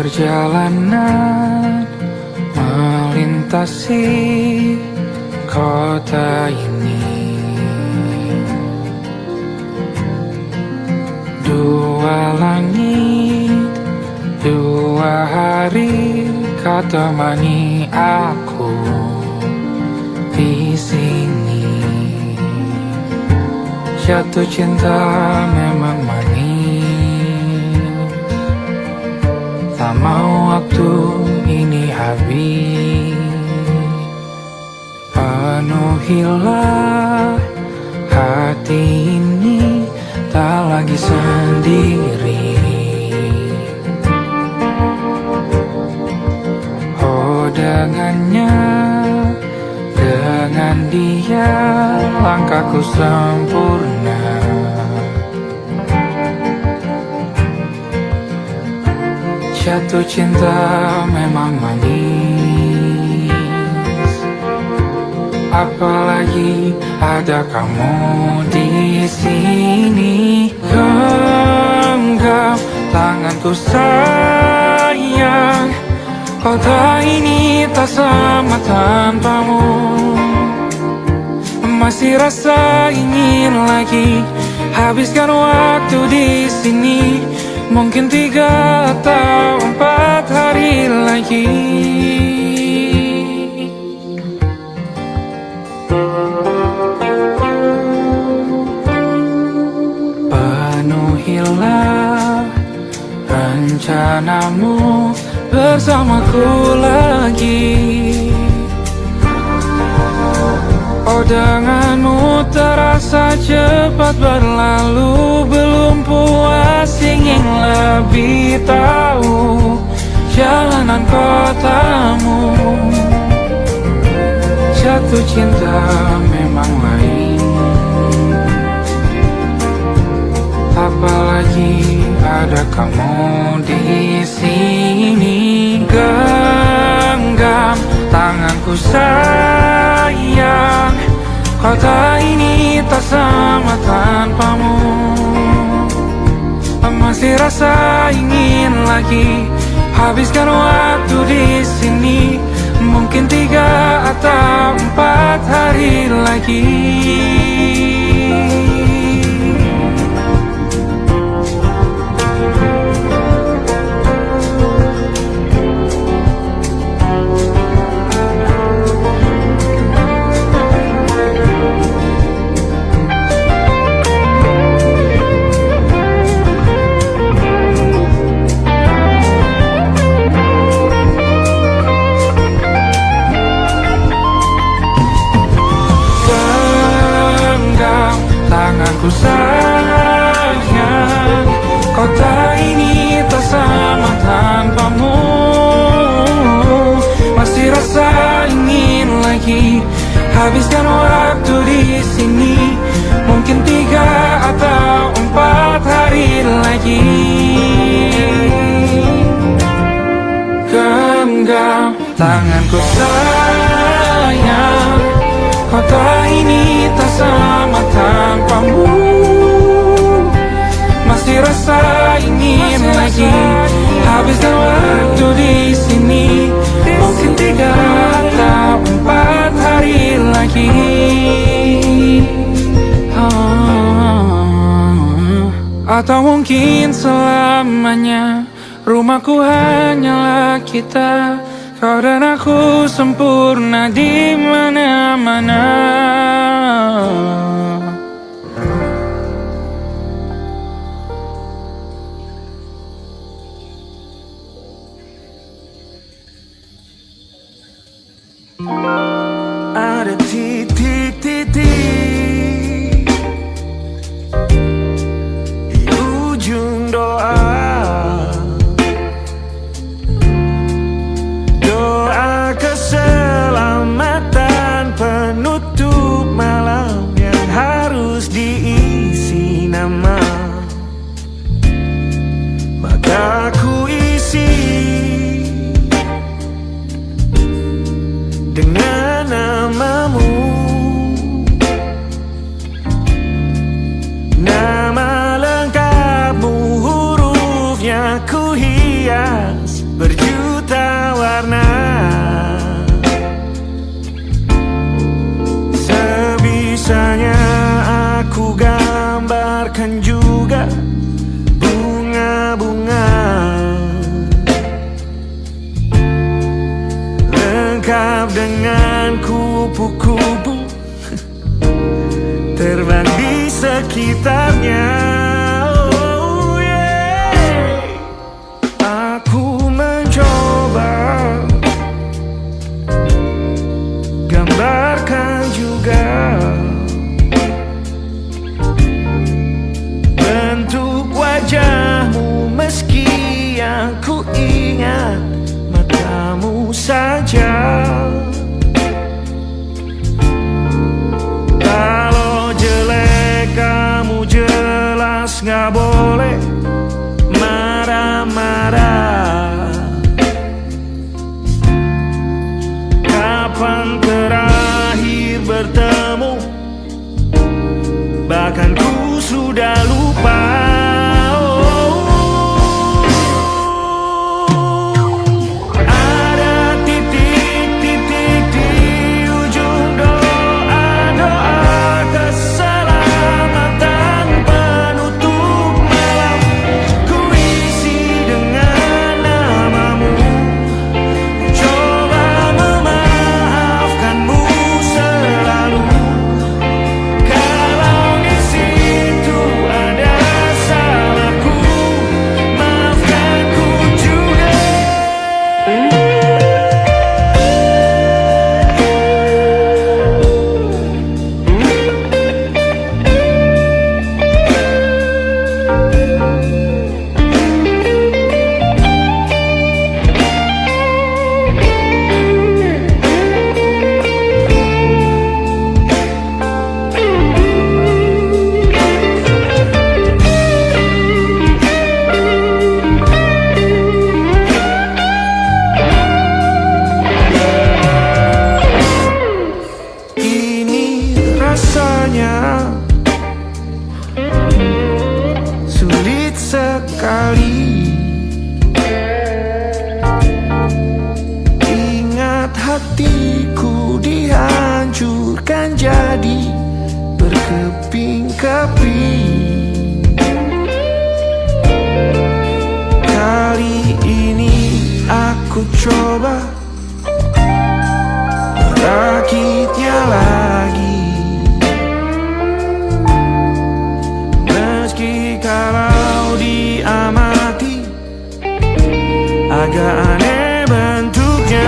Perjalanan melintasi kota ini, dua langit, dua hari kau temani aku di sini. Jatuh cinta memang manis, tak mau waktu ini habis. Penuhilah hati ini, tak lagi sendiri. Oh, dengannya, dengan dia langkahku sempurna. Jatuh cinta memang manis, apalagi ada kamu di sini. Genggam tanganku sayang, kota ini tak sama tanpamu. Masih rasa ingin lagi habiskan waktu di sini. Mungkin 3 atau 4 hari lagi. Penuhilah rencanamu bersamaku lagi. Oh, denganmu terasa cepat berlalu. Belum puas ingin lebih tahu jalanan kotamu. Jatuh cinta memang lain, apalagi ada kamu di sini. Genggam tanganku sayang, kota ini tak sama tanpamu. Masih rasa ingin lagi habiskan waktu di sini. Mungkin 3 atau 4 hari lagi. Tanganku sayang, kota ini tak sama tanpamu. Masih rasa ingin lagi habiskan waktu di sini. Mungkin 3 atau 4 hari lagi. Genggam tanganku sayang, kota ini tak sama tanpamu. Masih rasa ingin lagi habiskan waktu di sini. Mungkin 3 atau 4 hari lagi. Atau mungkin selamanya. Rumahku hanyalah kita, kau dan aku sempurna di mana-mana. Ada titik-titik di ujung doa. Doa keselamatan penutup malam yang harus diisi nama. Maka ku isi dengan namamu. berjuta warna. Sebisanya aku gambarkan juga bunga-bunga, lengkap dengan kupu-kupu terbang di sekitarnya. Oh yeah. Aku mencoba gambarkan juga bentuk wajahmu, meski yang ku ingat matamu saja. Kalau jelek kamu jelas gak boleh marah-marah. Kapan terakhir bertemu, bahkan ku sudah lupa. Rasanya sulit sekali ingat hatiku dihancurkan jadi berkeping-keping. Kali ini aku coba merakitnya lagi. Kalau diamati agak aneh bentuknya.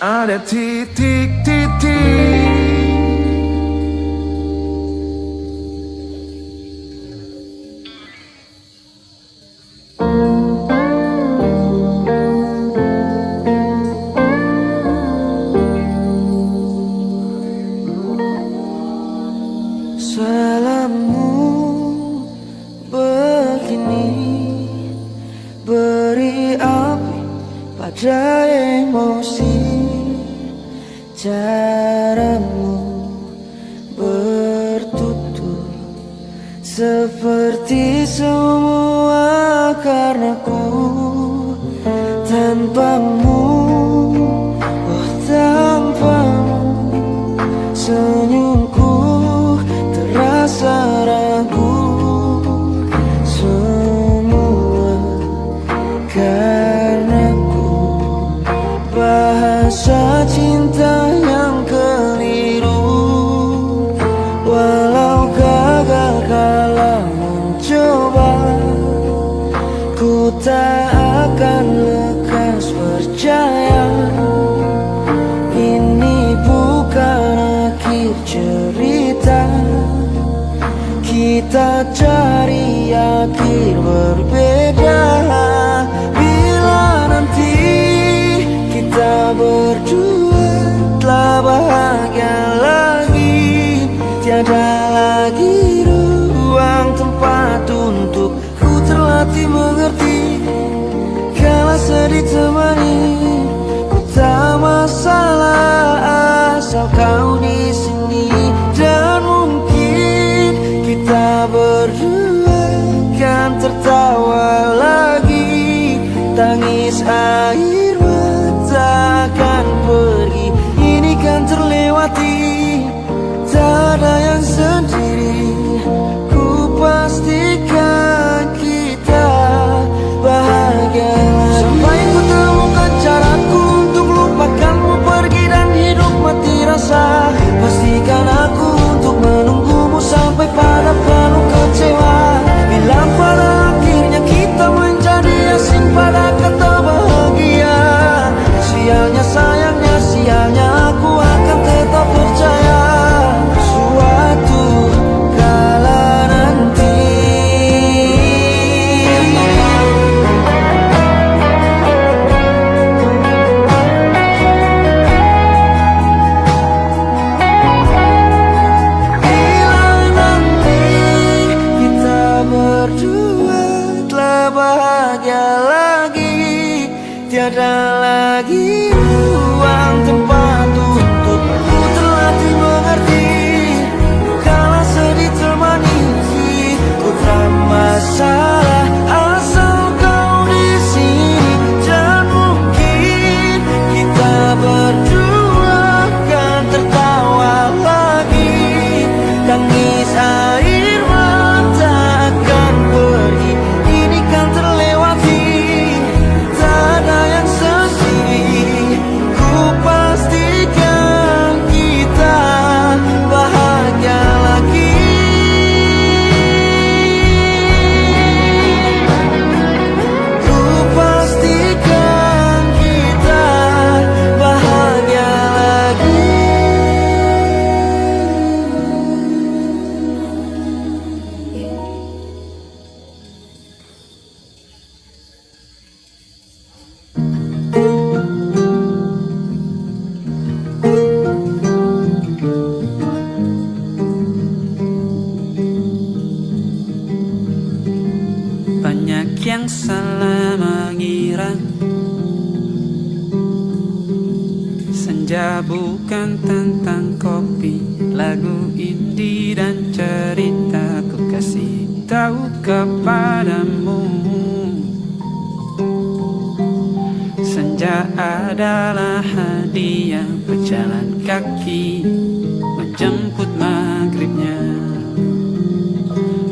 Ada titik-titik. Salahmu begini, beri api pada emosi. Caramu bertutur seperti semua karenaku. Tanpamu, oh tanpa cinta yang keliru. Walau gagal kala mencoba, ku tak akan lekas percaya. Ini bukan akhir cerita, kita cari akhir berbeda. Bila nanti kita berdua telah bahagia lagi, tiada lagi ruang tempat untuk ku terlatih mengerti. Kala sedih temani, ku tak masalah asal kau di sini. Dan mungkin kita berdua kan tertawa lagi, tangis air mata akan pergi. Ini kan terlewati, tak ada yang sendiri. Ku pastikan kita bahagia lagi. Sampai ku temukan caraku untuk lupakanmu pergi dan hidup mati rasa. Pastikan aku untuk menunggumu sampai pada penuh kecewa. Bila pada akhirnya kita menjadi asing pada kata bahagia, sialnya sayangnya sialnya aku akan tetap percaya. Suatu kala nanti berdua telah bahagia lagi, tiada lagi ruang tempat untuk ku terlatih mengerti. Kala sedih temani, ku tak masalah asal kau di sini. Dan mungkin kita berdua kan tertawa lagi, tangis air mata akan pergi. Ini kan terlewati, tak ada yang sendiri. Ku pastikan kita bahagia lagi. Ku pastikan kita bahagia lagi. Banyak yang salah mengira senja bukan tentang kopi, lagu indie dan cerita. Ku kasih tahu kepadamu, senja adalah hadiah berjalan kaki menjemput maghribnya.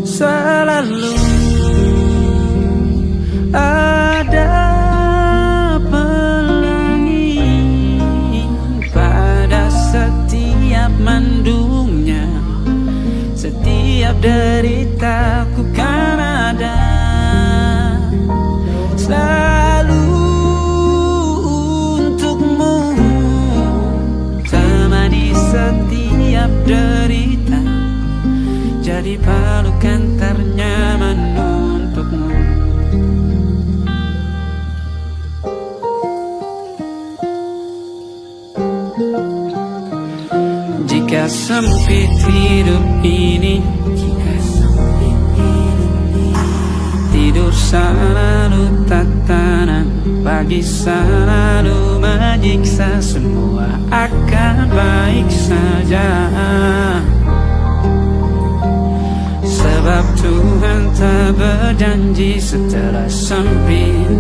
Selalu ada pelangi pada setiap mendungnya. Setiap deritaku kan ada selalu untukmu, temani setiap derita, jadi pelukan ternyaman untukmu. Jika sempit hidup ini, tidur selalu tatanan, pagi selalu menyiksa, semua akan baik saja. Sebab Tuhan tak berjanji setelah sempit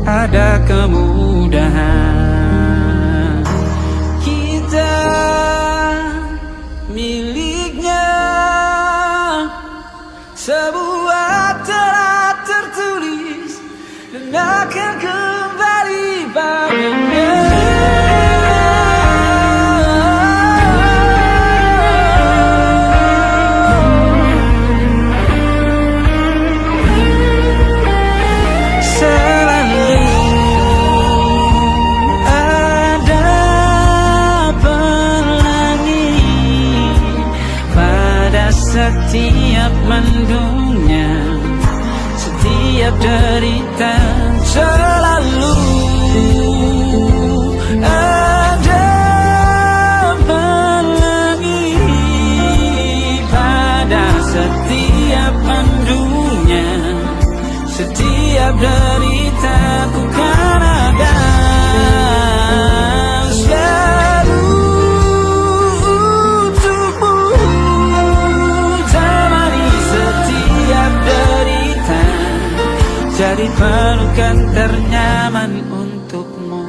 ada kemudahan. Kita miliknya, sebuah telah tertulis dan akan kembali padanya. setiap mendungnya, setiap derita selalu ada pelangi pada setiap mendungnya, setiap derita ku kan ada selalu untukmu, temani setiap derita, jadi pelukan ternyaman untukmu.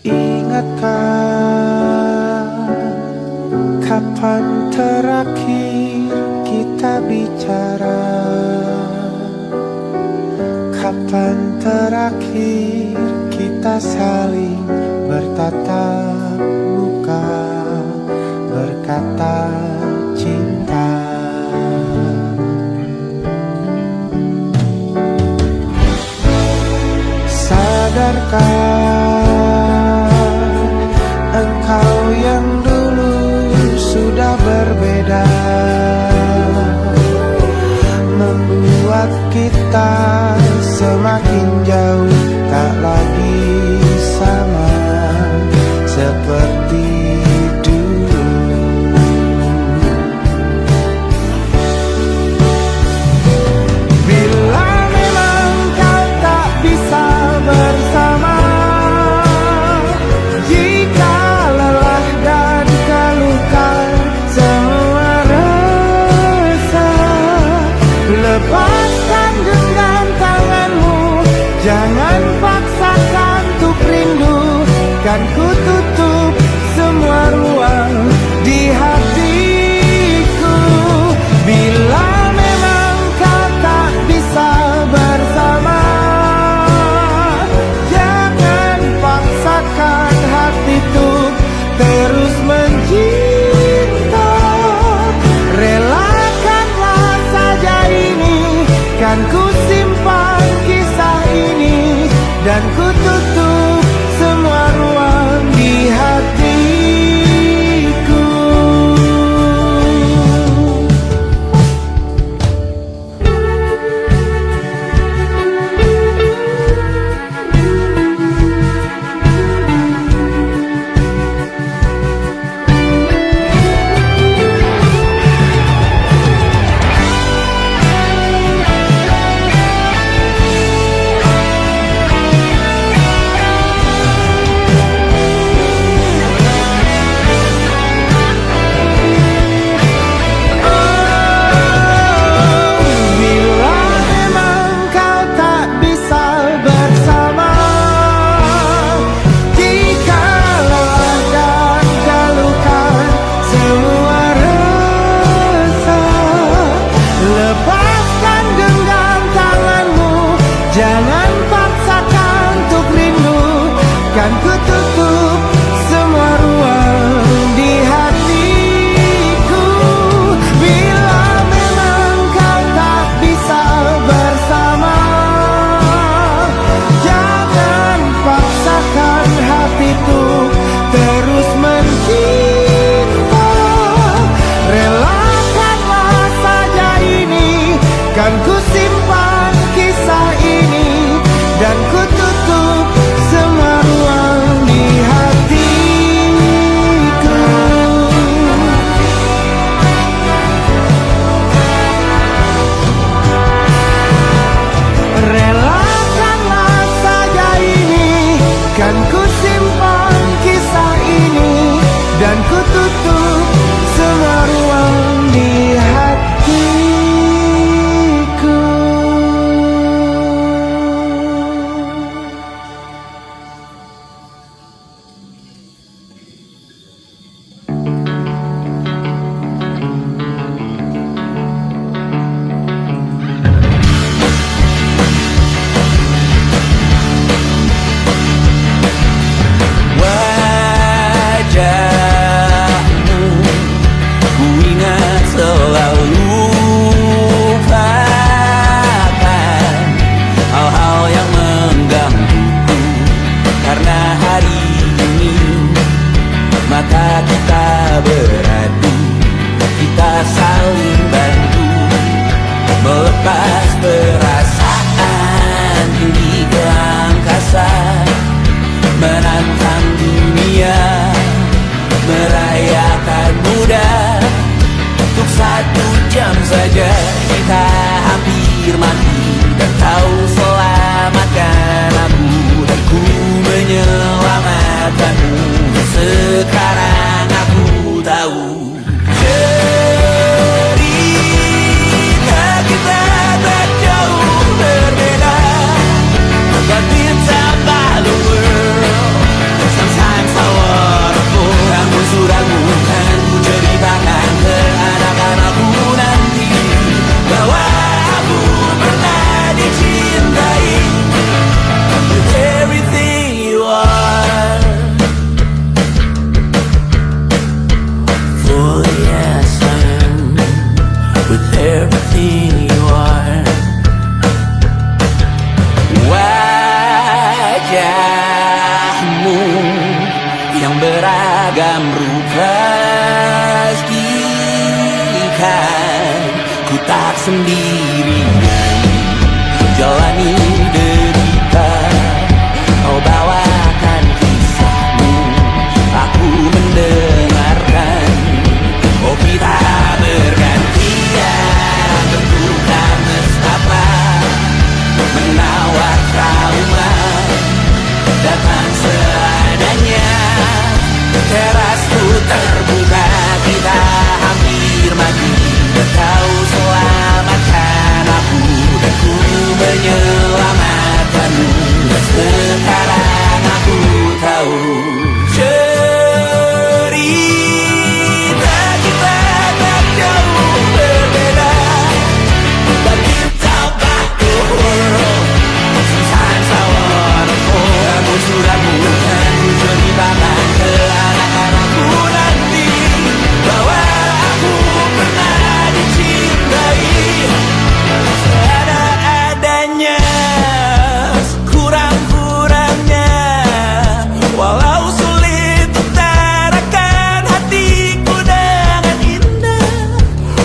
Ingatkah kapan terakhir kita bicara? Kapan terakhir kita saling bertatap muka, berkata cinta? Sadarkah engkau yang dulu sudah berbeda, membuat kita semakin jauh, tak lagi sama seperti dulu. Bila memang kau tak bisa bersama, jika lelah dan keluhkan semua rasa, lepaskan genggam tanganmu, jangan paksakan untuk rindu, kan ku tutup semua bisa kita beradu, kita saling bantu, melepas perasaan tinggi ke angkasa, menantang dunia, merayakan muda. Untuk 1 jam saja kita hampir mati, dan kau selamatkan aku, dan ku menyelamatkanmu. Sekarang aku tahu cerita kita tak jauh berbeda, but it's about the world. Sometimes I waterfall. Ragu-ragu kan ku ceritakan ke anak-anakku nanti bahwa aku pernah dicintai with everything you are. For yes I am with everything you are. Wajahmu yang beragam rupa pastikan ku tak sendirian jalani derita. Kau bawakan kisahmu, aku mendengarkan. Oh kita bergantian bentukan nestapa, menawar trauma datang seadanya. Terasku terbuka, kita hampir mati, dan kau selamatkan aku, dan ku menyelamatkanmu. Dan sekarang aku tahu cerita kita tak jauh berbeda, but it's about the world. Sometimes I wanna fall. Ragu-ragu kan ku ceritakan ke anak-anakku nanti bahwa aku pernah dicintai seada-adanya, sekurang-kurangnya. Walau sulit utarakan hatiku dengan indah,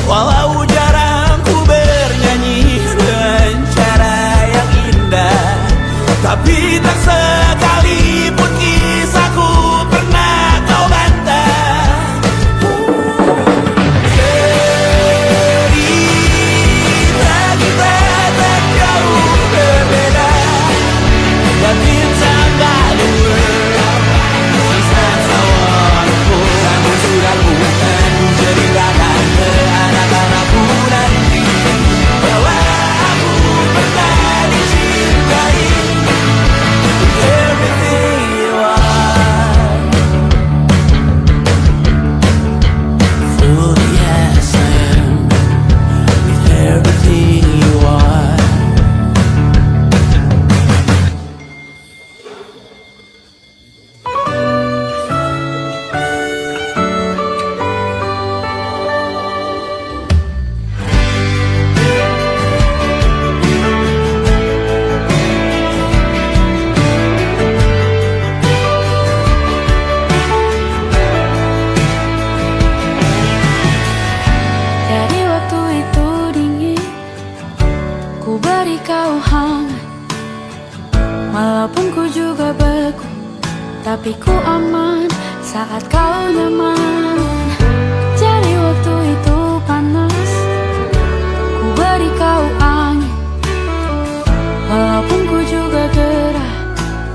walau jarang ku bernyanyi dengan cara yang indah, tapi tak sekalipun kisahku pernah kau bantah. Cerita kita tak jauh berbeda, but it's about the world. Sometimes I wanna fall. Ragu-ragu kan ku ceritakan ke anak-anakku nanti bahwa aku pernah dicintai with everything you are. Fully yes I am with everything you are. Dari waktu itu dingin, ku beri kau hangat. Walaupun ku juga beku, tapi ku aman saat kau nyaman. Dari waktu itu panas, ku beri kau angin. Walaupun ku juga gerah,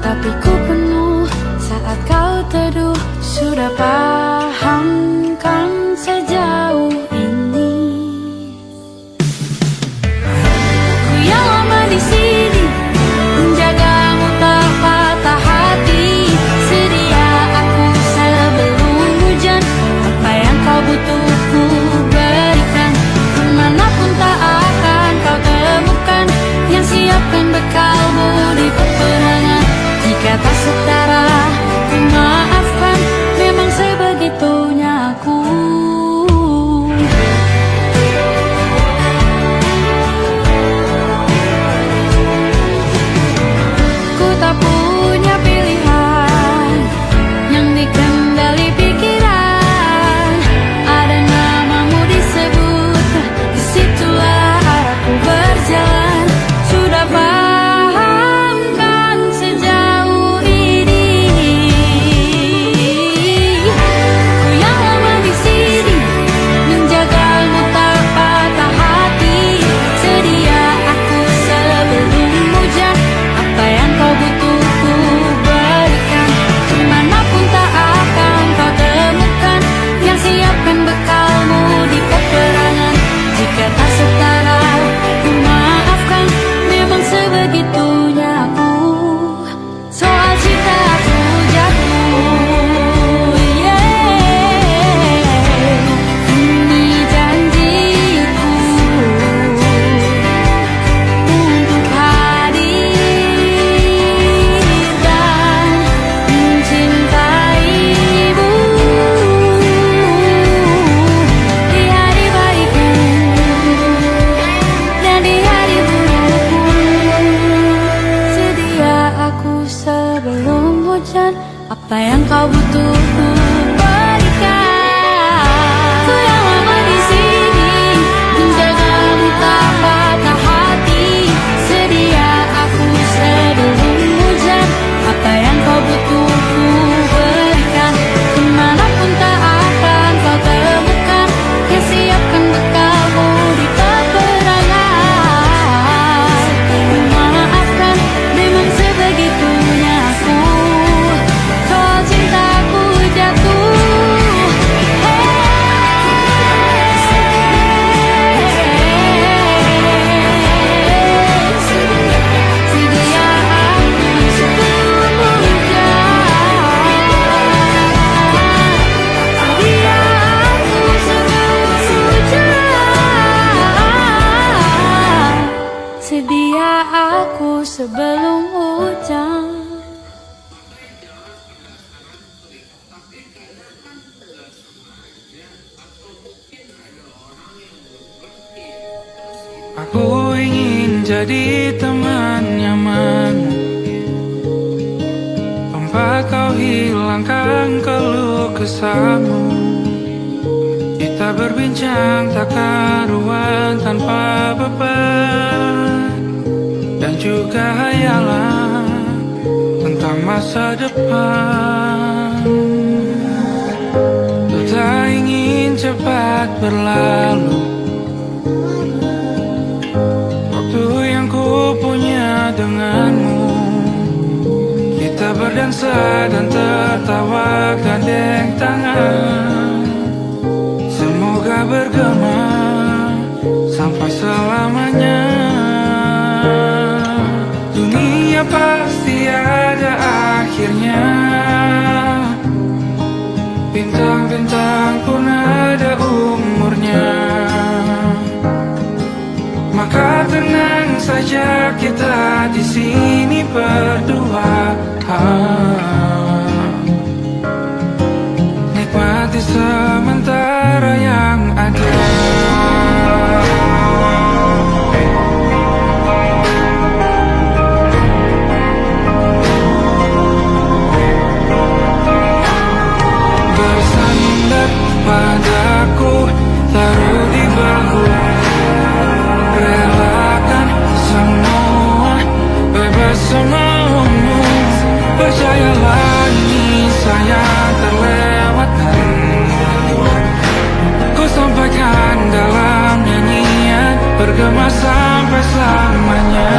tapi ku penuh saat kau teduh. Sudah paham kan sejauh ini, ku yang lama di sini menjagamu tak patah hati. Sedia aku sebelum hujan menjadi teman nyaman, tempat kau hilangkan keluh kesahmu. Kita berbincang tak karuan tanpa beban, dan juga hayalan tentang masa depan. Ku tak ingin cepat berlalu waktu yang ku punya denganmu. Kita berdansa dan tertawa gandeng tangan, semoga bergema sampai selamanya. Dunia pasti ada akhirnya, bintang-bintang pun ada umurnya. Maka tenang saja kita di sini berdua, nikmati sementara yang ada. Bersandar padaku, taruh di bahu, relakan semua, bebas semaumu. Percayalah ini saya terlewatkan, ku sampaikan dalam nyanyian, bergema sampai selamanya.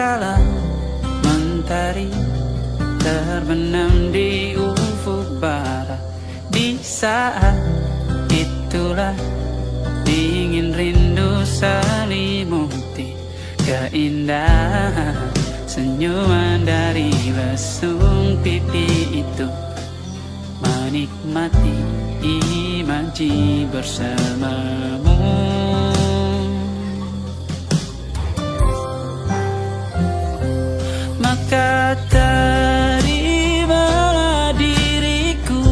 kala mentari terbenam di ufuk barat. Di saat itulah dingin rindu selimuti keindahan senyuman dari lesung pipi itu. Menikmati imaji bersamamu. Maka terimalah diriku,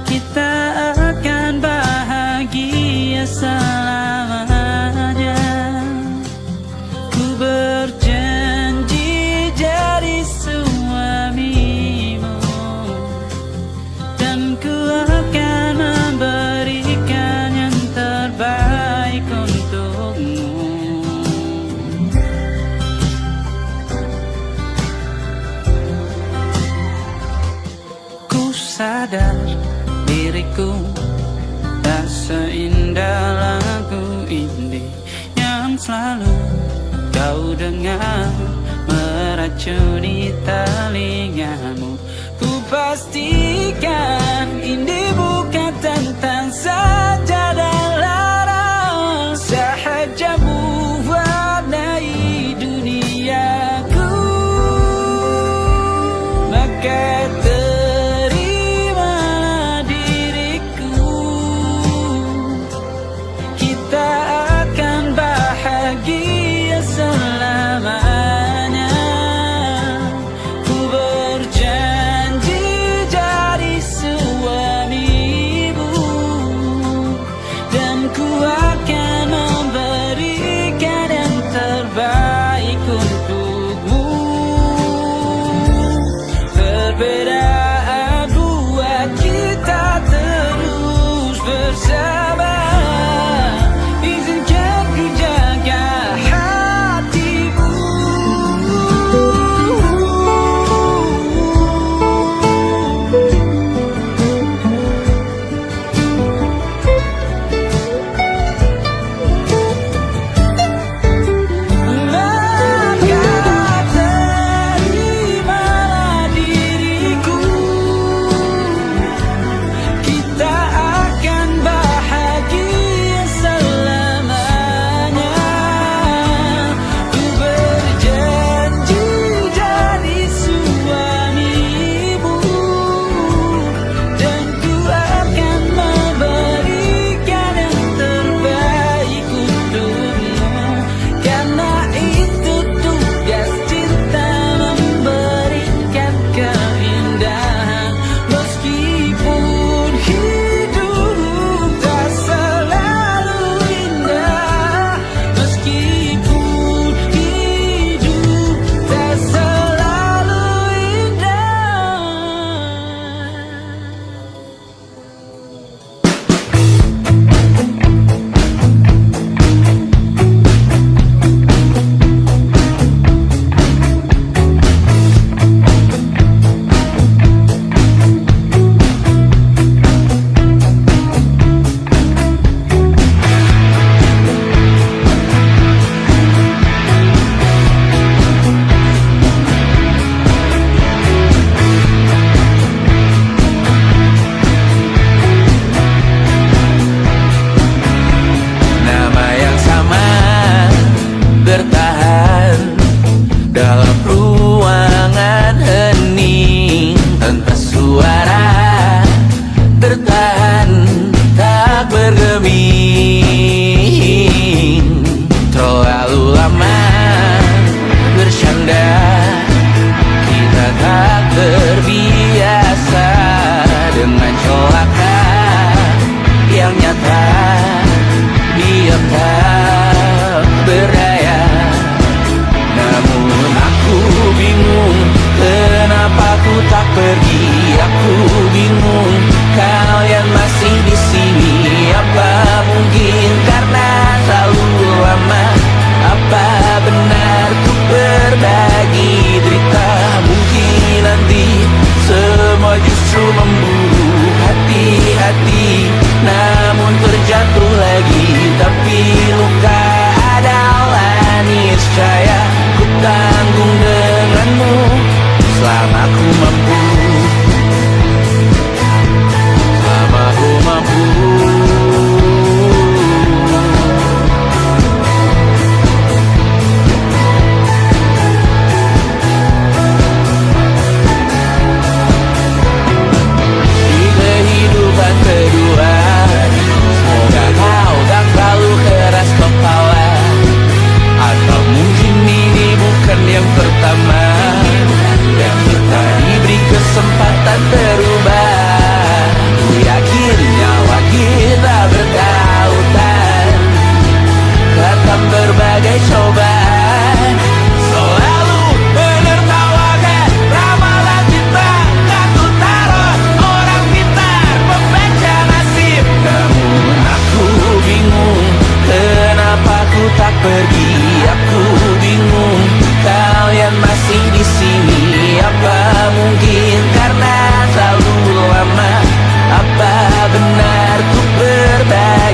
kita akan bahagia selamanya. Ku berjanji jadi suamimu, dan ku akan memberikan yang terbaik untukmu. Ku sadar diriku tak seindah lagu ini yang selalu kau dengar meracuni telingamu. Ku pastikan ini bukan tentang saja dan lara, sahaja mewarnai duniaku. Maka terimalah diriku, kita akan bahagia selamanya. Ku berjanji jadi suamimu,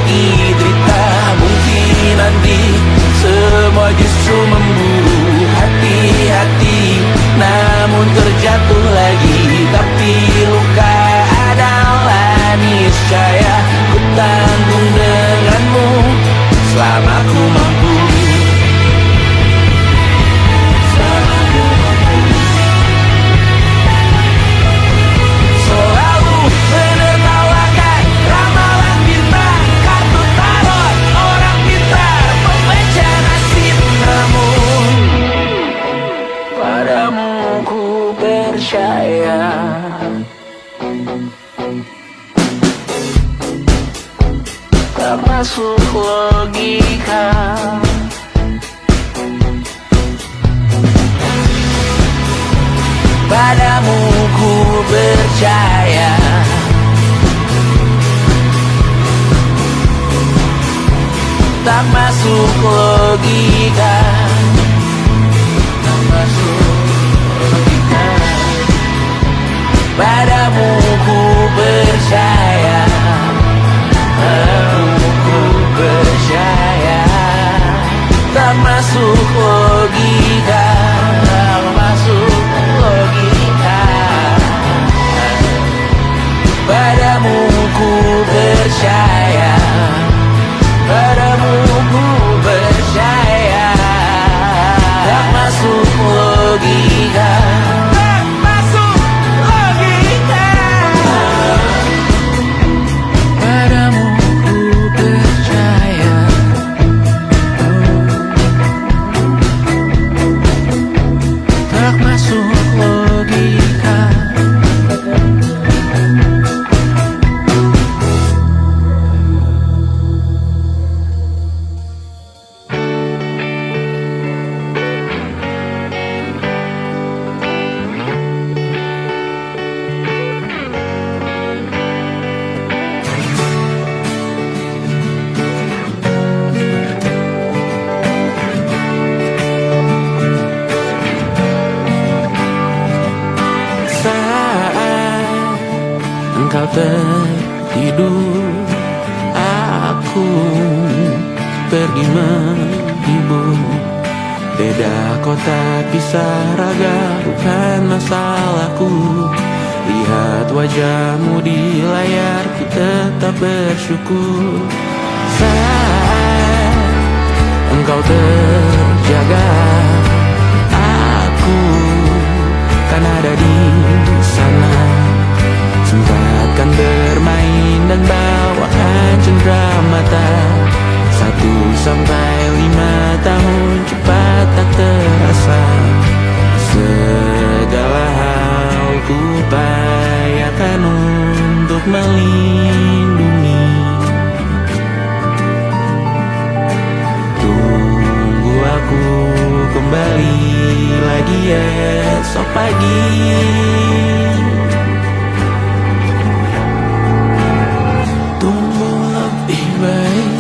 lagi derita. Mungkin nanti semua justru memburu hati-hati, namun terjatuh lagi. Tapi luka adalah niscaya, ku tanggung denganmu selama ku mampu. Selalu menertawakan ramalan bintang, kartu tarot orang pintar, pembaca nasib. Namun padamu ku percaya, tak masuk logika. Padamu ku percaya, tak masuk logika. Tak masuk logika. Padamu ku percaya, padamu ku percaya, tak masuk logika. Tak masuk logika. Padamu ku percaya, padamu ku percaya, tak masuk logika. Tak masuk logika. Padamu ku percaya, tak masuk logika. Saat engkau tertidur, aku pergi menghibur. Beda kota pisah raga bukan masalahku. Lihat wajahmu di layar, ku tetap bersyukur. Saat engkau terjaga, aku kan ada di sana. Sempatkan bermain dan bawakan cendera mata. 1-5 tahun cepat tak terasa. Segala hal ku upayakan untuk melindungi. Tunggu aku kembali lagi esok pagi. Tunggu lebih baik,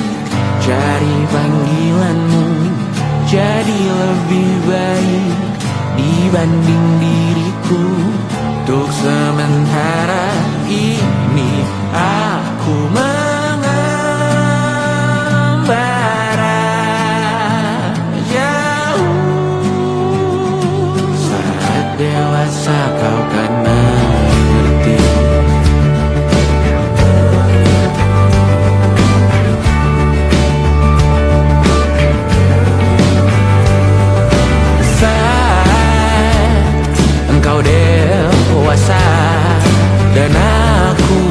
cari panggilanmu jadi lebih baik dibanding diriku. Untuk sementara ini aku mengembara jauh. Saat dewasa kau kan mengerti. Engkau dewasa dan aku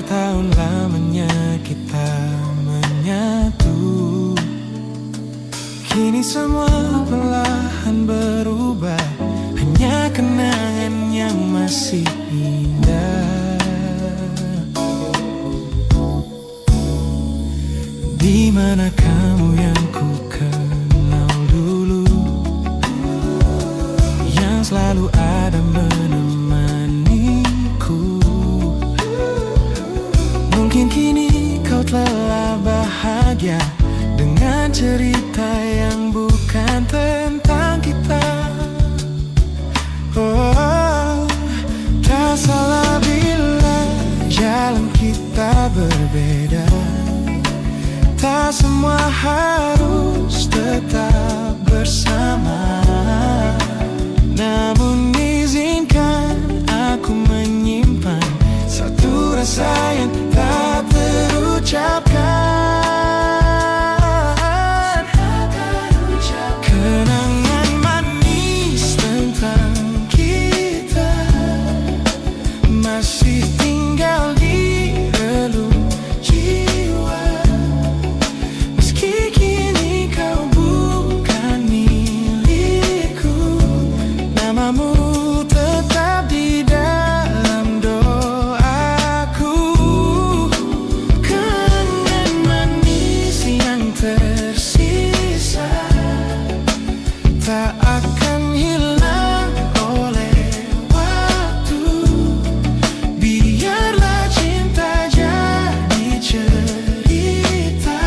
Bertahun lamanya kita menyatu. Kini semua perlahan berubah, hanya kenangan yang masih indah. Di mana kamu yang ku kenal dulu, yang selalu ada menemaniku. Mungkin kini kau telah bahagia dengan cerita yang bukan tentang kita. Oh, tak salah bila jalan kita berbeda. Tak semua harus tetap bersama. Namun izinkan aku menyimpan satu rasa yang tak terucapkan. Kenangan manis tentang kita masih tinggal di relung jiwa. Meski kini kau bukan milikku, namamu tetap di dalam doaku. Kenangan manis yang tersisa tak akan hilang oleh waktu. Biarlah cinta jadi cerita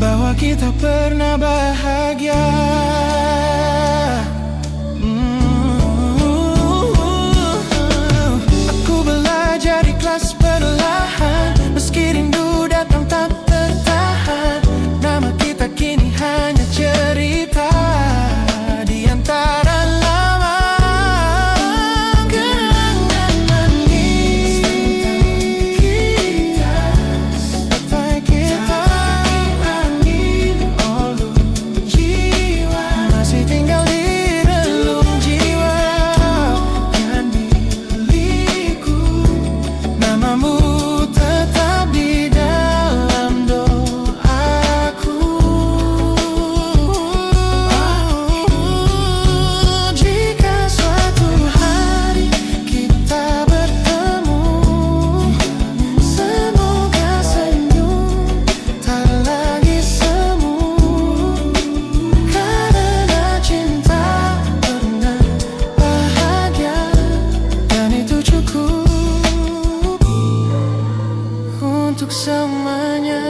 bahwa kita pernah bahagia. Aku belajar ikhlas perlahan, meski rindu datang tak tertahan. Nama kita kini hanya cerita di antara lama. Kenangan manis tentang kita angin oleh jiwa, masih tinggal di relung jiwa yang milikku. Namamu tetap di dalam doaku. Jika suatu hari kita bertemu, semoga senyum tak lagi semu. Karena cinta pernah bahagia, dan itu cukup untuk semuanya.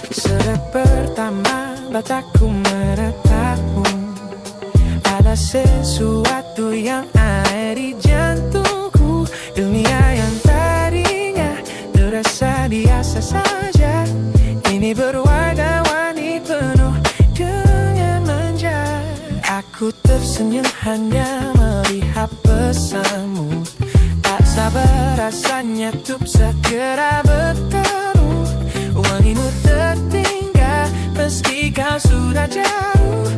Sejak pertama mataku menatapmu, ada sesuatu yang ada di jantungku. Dunia yang tadinya terasa biasa saja, ini berwarna-warni penuh dengan manja. Aku tersenyum hanya melihat pesanmu, tak sabar rasanya untuk segera bertemu. Wangimu tertinggal meski kau sudah jauh,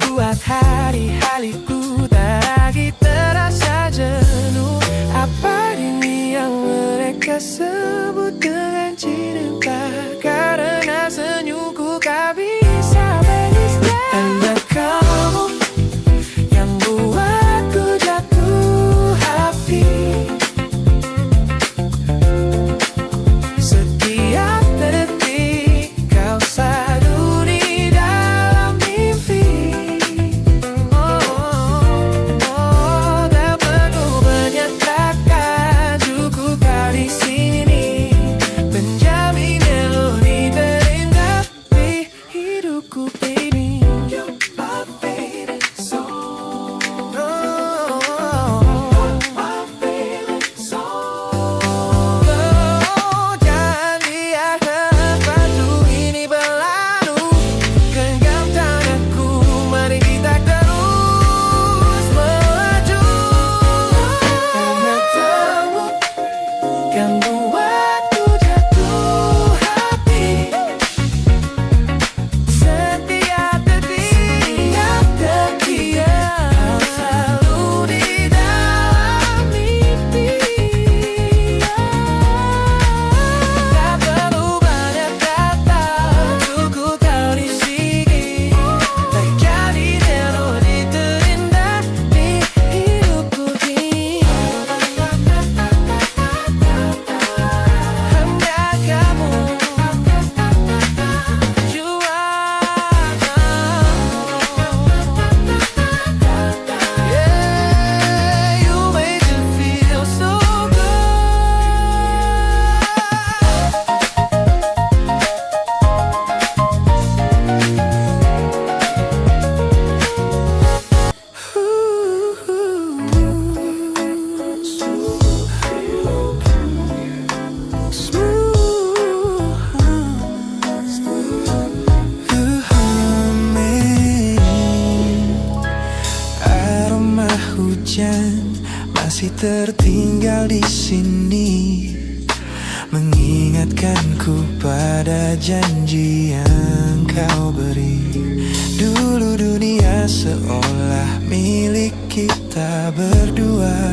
buat hari-hariku tak lagi terasa jenuh. Apa ini yang mereka sebut dengan cinta? Karena senyumku kau bisa beristirahat. Tanda kamu yang buatku jatuh hati. Setiap detik kau selalu di dalam mimpi. tertinggal di sini, mengingatkanku pada janji yang kau beri. Dulu dunia seolah milik kita berdua,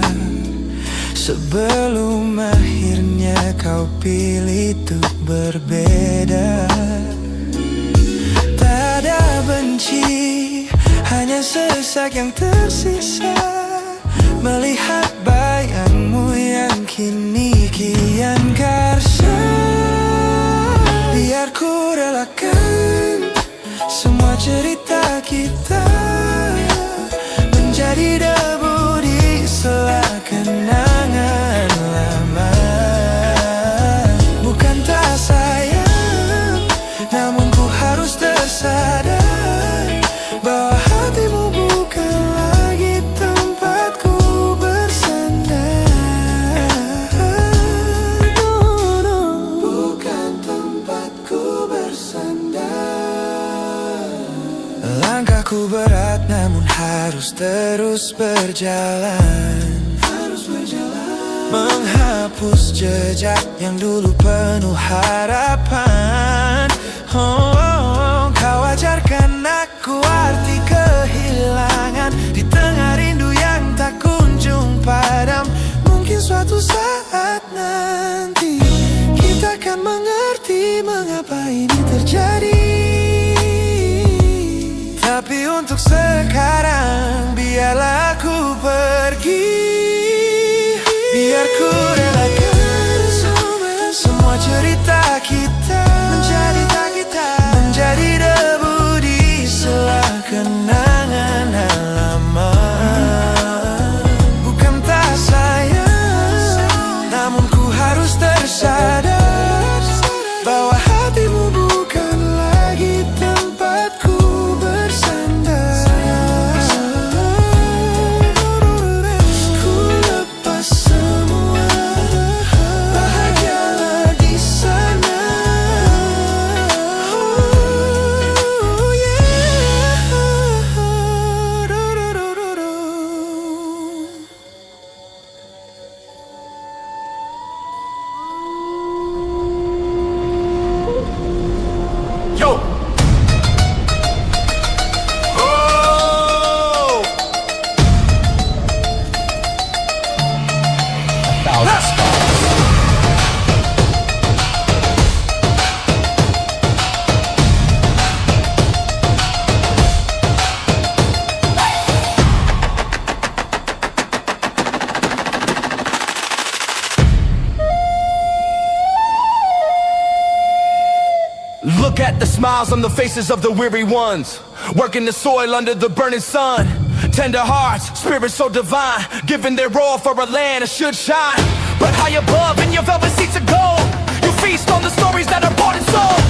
sebelum akhirnya kau pilih untuk berbeda. Tak ada benci, hanya sesak yang tersisa, melihat bayangmu yang kini kian karsa. Biar ku relakan semua cerita kita menjadi debu di sela kenangan lama. Bukan tak sayang, namun ku harus tersadar bahwa hatimu bukan lagi tempatku bersandar. Bukan tempatku bersandar. Langkahku berat namun harus terus berjalan, menghapus jejak yang dulu penuh harapan. Kau ajarkan aku arti kehilangan di tengah rindu yang tak kunjung padam. Mungkin suatu saat nanti kita akan mengerti mengapa ini terjadi. Tapi untuk sekarang biarlah aku pergi. Biar ku relakan semua cerita kita menjadi debu di sela kenangan lama. Bukan tak sayang, namun ku harus tersadar bahwa hatimu bukan lagi tempatku bersandar. Ku lepas semua, bahagialah di sana. Oh yeah. Yo! Oh! Look at the smiles on the faces of the weary ones, working the soil under the burning sun. Tender hearts, spirits so divine, giving their all for a land that should shine. But high above in your velvet seats of gold, you feast on the stories that are bought and sold.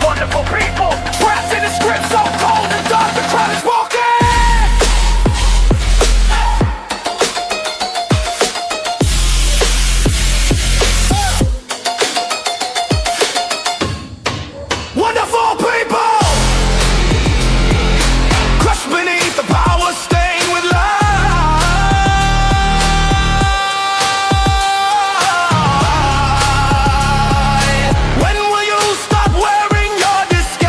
Wonderful people, trapped in a script so cold and dark, the crowd is walking. Wonderful people, crushed beneath the power, stained with light. When will you stop wearing your disguise?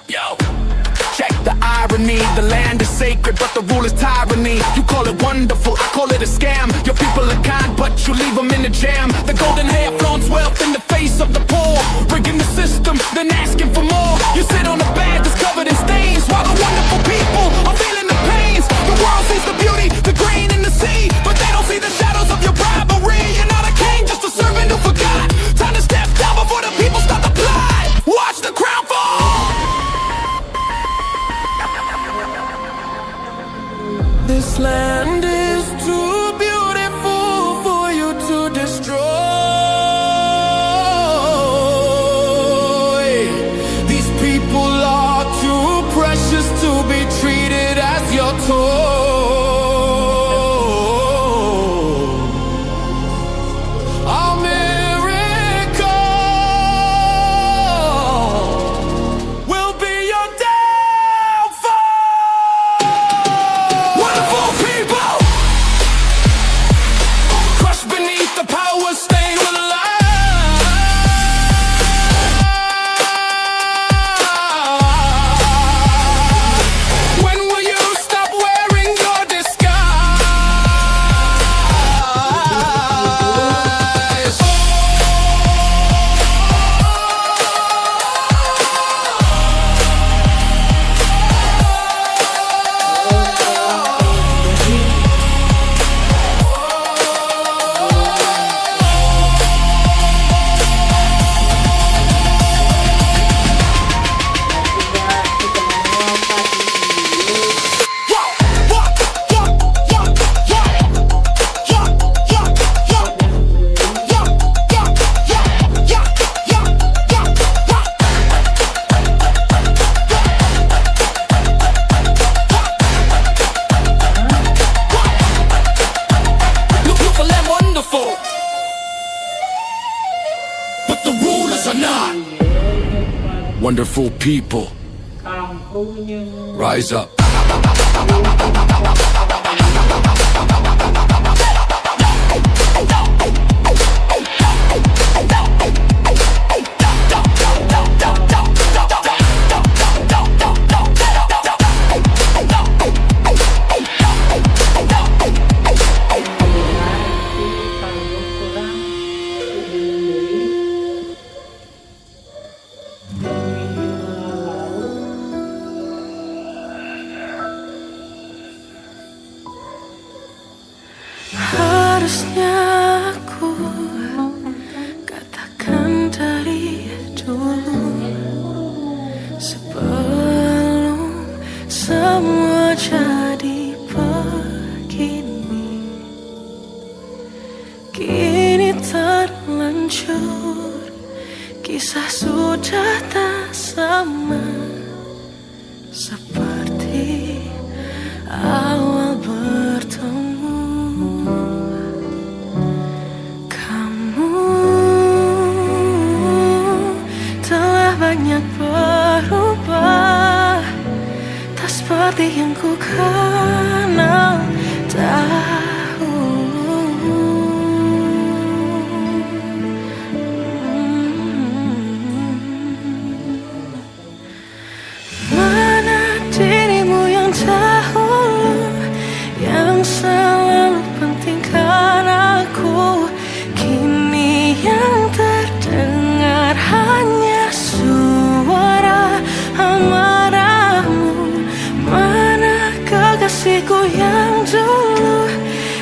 Yo, check the irony. The land is sacred, but the rule is tyranny. You call it wonderful, I call it a scam. Your people are kind, but you leave them in the jam. The golden hair flaunts wealth in the face of the poor, rigging the system, then asking for more. You sit on a bed that's covered in stains, while the wonderful people are feeling the pains. The world sees the beauty, the green in the sea, but they don't see the shadows of your bribery. You're not a king, just a servant who forgot. Time to step down before the people start to plot. Watch the crown fall. This land is too beautiful for you to destroy. people, rise up. Harusnya aku katakan dari dulu, sebelum semua jadi begini. Kini terlanjur, kisah sudah tak sama seperti awal bertemu. Banyak berubah, tak seperti yang ku kenal dahulu. Mana dirimu yang dahulu, yang selalu pentingkan aku, kini yang terdengar hanya suara amarahmu. Mana kekasihku yang dulu,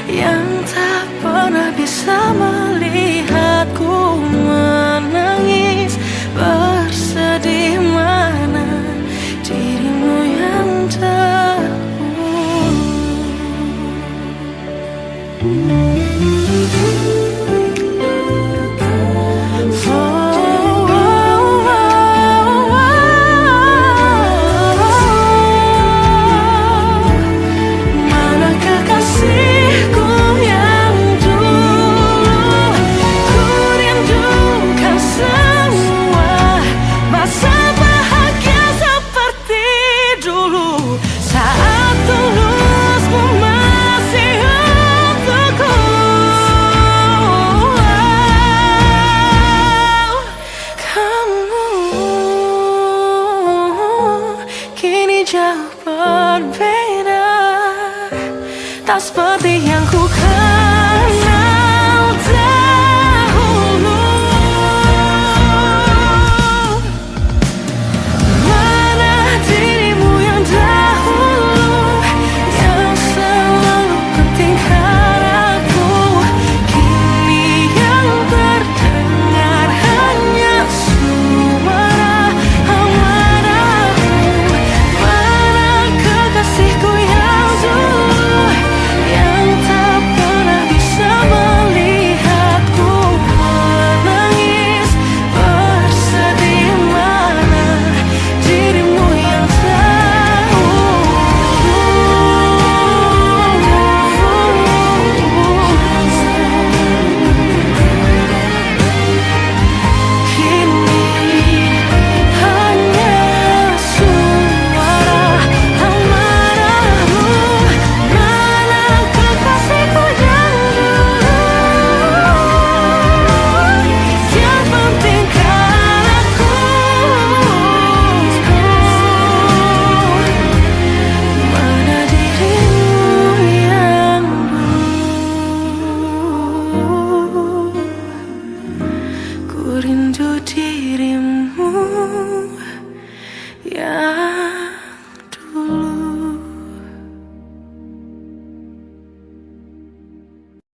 yang tak pernah bisa melihatku menangis bersedih. Mana dirimu yang dahulu. Jauh berbeda, tak seperti